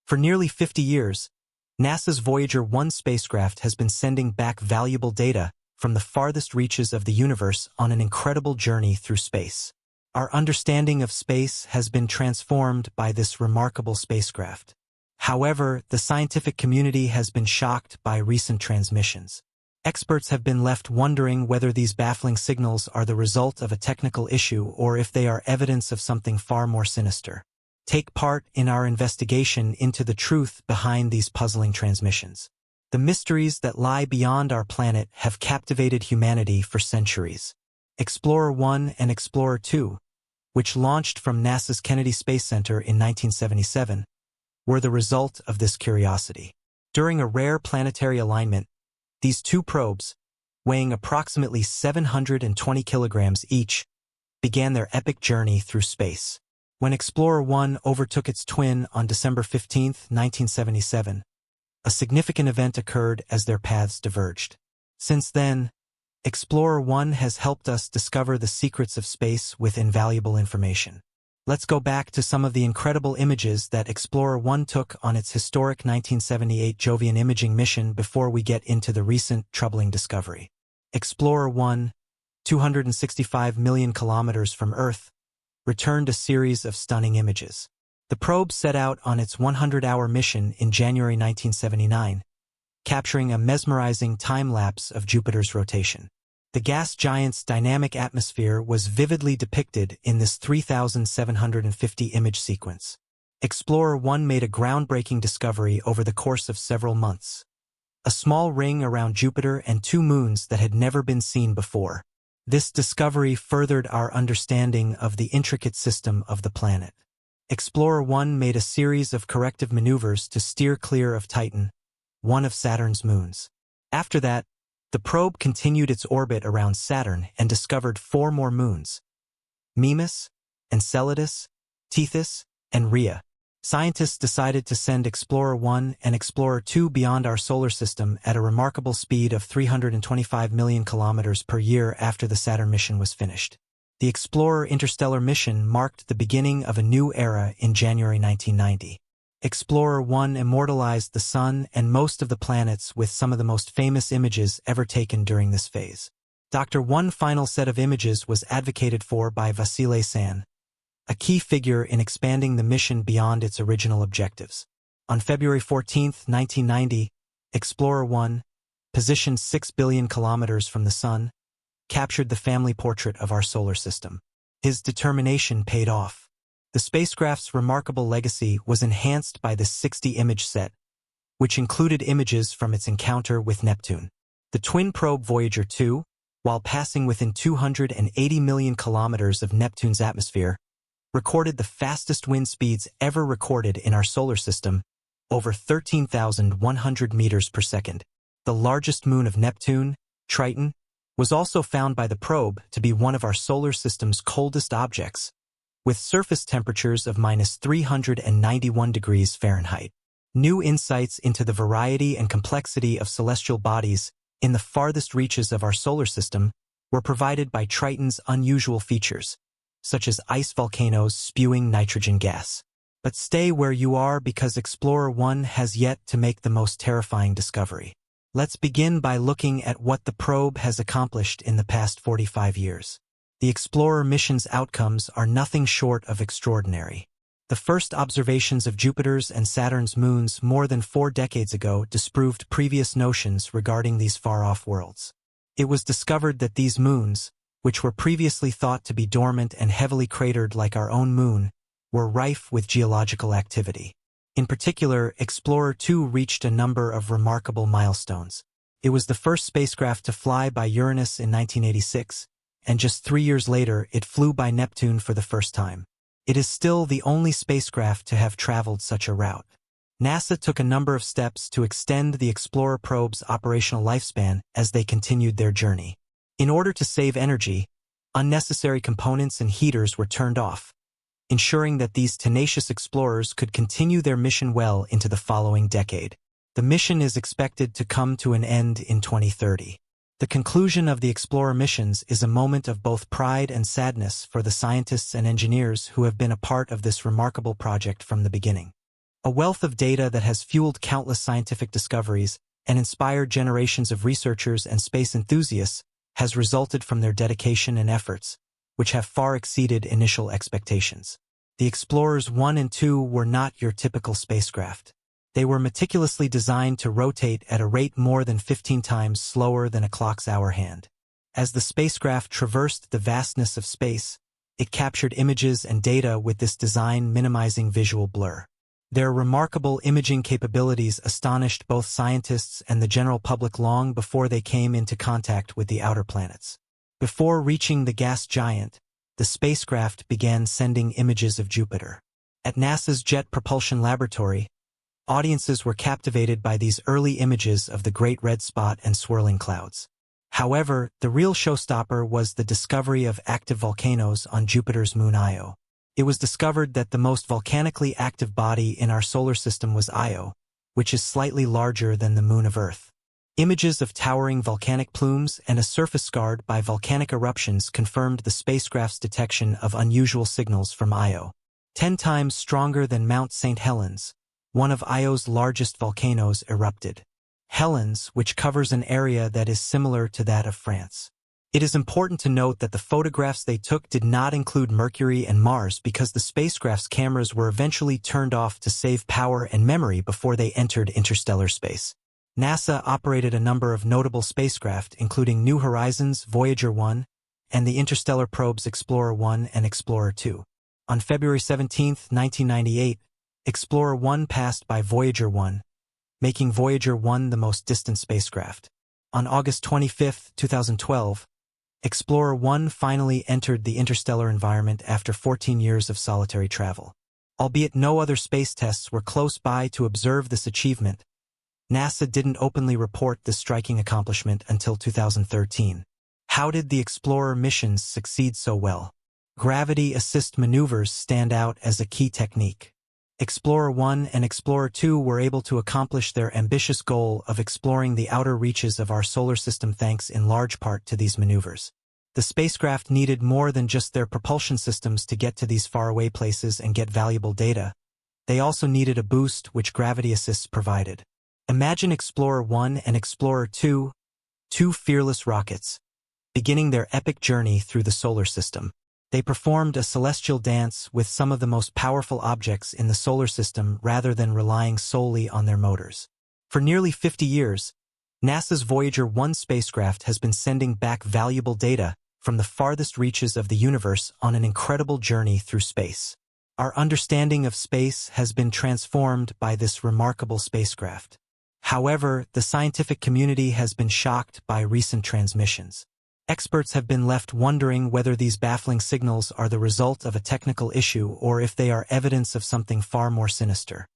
For nearly 50 years, NASA's Voyager 1 spacecraft has been sending back valuable data from the farthest reaches of the universe on an incredible journey through space. Our understanding of space has been transformed by this remarkable spacecraft. However, the scientific community has been shocked by recent transmissions. Experts have been left wondering whether these baffling signals are the result of a technical issue or if they are evidence of something far more sinister. Take part in our investigation into the truth behind these puzzling transmissions. The mysteries that lie beyond our planet have captivated humanity for centuries. Explorer 1 and Explorer 2, which launched from NASA's Kennedy Space Center in 1977, were the result of this curiosity. During a rare planetary alignment, these two probes, weighing approximately 720 kilograms each, began their epic journey through space. When Explorer 1 overtook its twin on December 15, 1977, a significant event occurred as their paths diverged. Since then, Explorer 1 has helped us discover the secrets of space with invaluable information. Let's go back to some of the incredible images that Explorer 1 took on its historic 1978 Jovian imaging mission before we get into the recent troubling discovery. Explorer 1, 265 million kilometers from Earth, returned a series of stunning images. The probe set out on its 100-hour mission in January 1979, capturing a mesmerizing time-lapse of Jupiter's rotation. The gas giant's dynamic atmosphere was vividly depicted in this 3,750 image sequence. Explorer 1 made a groundbreaking discovery over the course of several months. A small ring around Jupiter and two moons that had never been seen before. This discovery furthered our understanding of the intricate system of the planet. Explorer 1 made a series of corrective maneuvers to steer clear of Titan, one of Saturn's moons. After that, the probe continued its orbit around Saturn and discovered 4 more moons: Mimas, Enceladus, Tethys, and Rhea. Scientists decided to send Explorer 1 and Explorer 2 beyond our solar system at a remarkable speed of 325 million kilometers per year after the Saturn mission was finished. The Explorer interstellar mission marked the beginning of a new era in January 1990. Explorer 1 immortalized the Sun and most of the planets with some of the most famous images ever taken during this phase. One final set of images was advocated for by Vasily San, a key figure in expanding the mission beyond its original objectives. On February 14, 1990, Explorer 1, positioned 6 billion kilometers from the Sun, captured the family portrait of our solar system. His determination paid off. The spacecraft's remarkable legacy was enhanced by this 60-image set, which included images from its encounter with Neptune. The twin probe Voyager 2, while passing within 280 million kilometers of Neptune's atmosphere, recorded the fastest wind speeds ever recorded in our solar system, over 13,100 meters per second. The largest moon of Neptune, Triton, was also found by the probe to be one of our solar system's coldest objects, with surface temperatures of -391 degrees Fahrenheit. New insights into the variety and complexity of celestial bodies in the farthest reaches of our solar system were provided by Triton's unusual features, such as ice volcanoes spewing nitrogen gas. But stay where you are because Explorer 1 has yet to make the most terrifying discovery. Let's begin by looking at what the probe has accomplished in the past 45 years. The Explorer mission's outcomes are nothing short of extraordinary. The first observations of Jupiter's and Saturn's moons more than 4 decades ago disproved previous notions regarding these far-off worlds. It was discovered that these moons, which were previously thought to be dormant and heavily cratered like our own moon, were rife with geological activity. In particular, Explorer 2 reached a number of remarkable milestones. It was the first spacecraft to fly by Uranus in 1986, and just 3 years later it flew by Neptune for the first time. It is still the only spacecraft to have traveled such a route. NASA took a number of steps to extend the Explorer probe's operational lifespan as they continued their journey. In order to save energy, unnecessary components and heaters were turned off, ensuring that these tenacious explorers could continue their mission well into the following decade. The mission is expected to come to an end in 2030. The conclusion of the Explorer missions is a moment of both pride and sadness for the scientists and engineers who have been a part of this remarkable project from the beginning. A wealth of data that has fueled countless scientific discoveries and inspired generations of researchers and space enthusiasts has resulted from their dedication and efforts, which have far exceeded initial expectations. The Explorers 1 and 2 were not your typical spacecraft. They were meticulously designed to rotate at a rate more than 15 times slower than a clock's hour hand. As the spacecraft traversed the vastness of space, it captured images and data with this design minimizing visual blur. Their remarkable imaging capabilities astonished both scientists and the general public long before they came into contact with the outer planets. Before reaching the gas giant, the spacecraft began sending images of Jupiter. At NASA's Jet Propulsion Laboratory, audiences were captivated by these early images of the Great Red Spot and swirling clouds. However, the real showstopper was the discovery of active volcanoes on Jupiter's moon Io. It was discovered that the most volcanically active body in our solar system was Io, which is slightly larger than the moon of Earth. Images of towering volcanic plumes and a surface scarred by volcanic eruptions confirmed the spacecraft's detection of unusual signals from Io. 10 times stronger than Mount St. Helens, one of Io's largest volcanoes erupted. Helens, which covers an area that is similar to that of France. It is important to note that the photographs they took did not include Mercury and Mars because the spacecraft's cameras were eventually turned off to save power and memory before they entered interstellar space. NASA operated a number of notable spacecraft, including New Horizons, Voyager 1, and the interstellar probes Explorer 1 and Explorer 2. On February 17, 1998, Explorer 1 passed by Voyager 1, making Voyager 1 the most distant spacecraft. On August 25, 2012, Explorer 1 finally entered the interstellar environment after 14 years of solitary travel. Albeit no other space tests were close by to observe this achievement, NASA didn't openly report this striking accomplishment until 2013. How did the Explorer missions succeed so well? Gravity assist maneuvers stand out as a key technique. Explorer 1 and Explorer 2 were able to accomplish their ambitious goal of exploring the outer reaches of our solar system thanks in large part to these maneuvers. The spacecraft needed more than just their propulsion systems to get to these faraway places and get valuable data. They also needed a boost which gravity assists provided. Imagine Explorer 1 and Explorer 2, two fearless rockets, beginning their epic journey through the solar system. They performed a celestial dance with some of the most powerful objects in the solar system rather than relying solely on their motors. For nearly 50 years, NASA's Voyager 1 spacecraft has been sending back valuable data from the farthest reaches of the universe on an incredible journey through space. Our understanding of space has been transformed by this remarkable spacecraft. However, the scientific community has been shocked by recent transmissions. Experts have been left wondering whether these baffling signals are the result of a technical issue or if they are evidence of something far more sinister.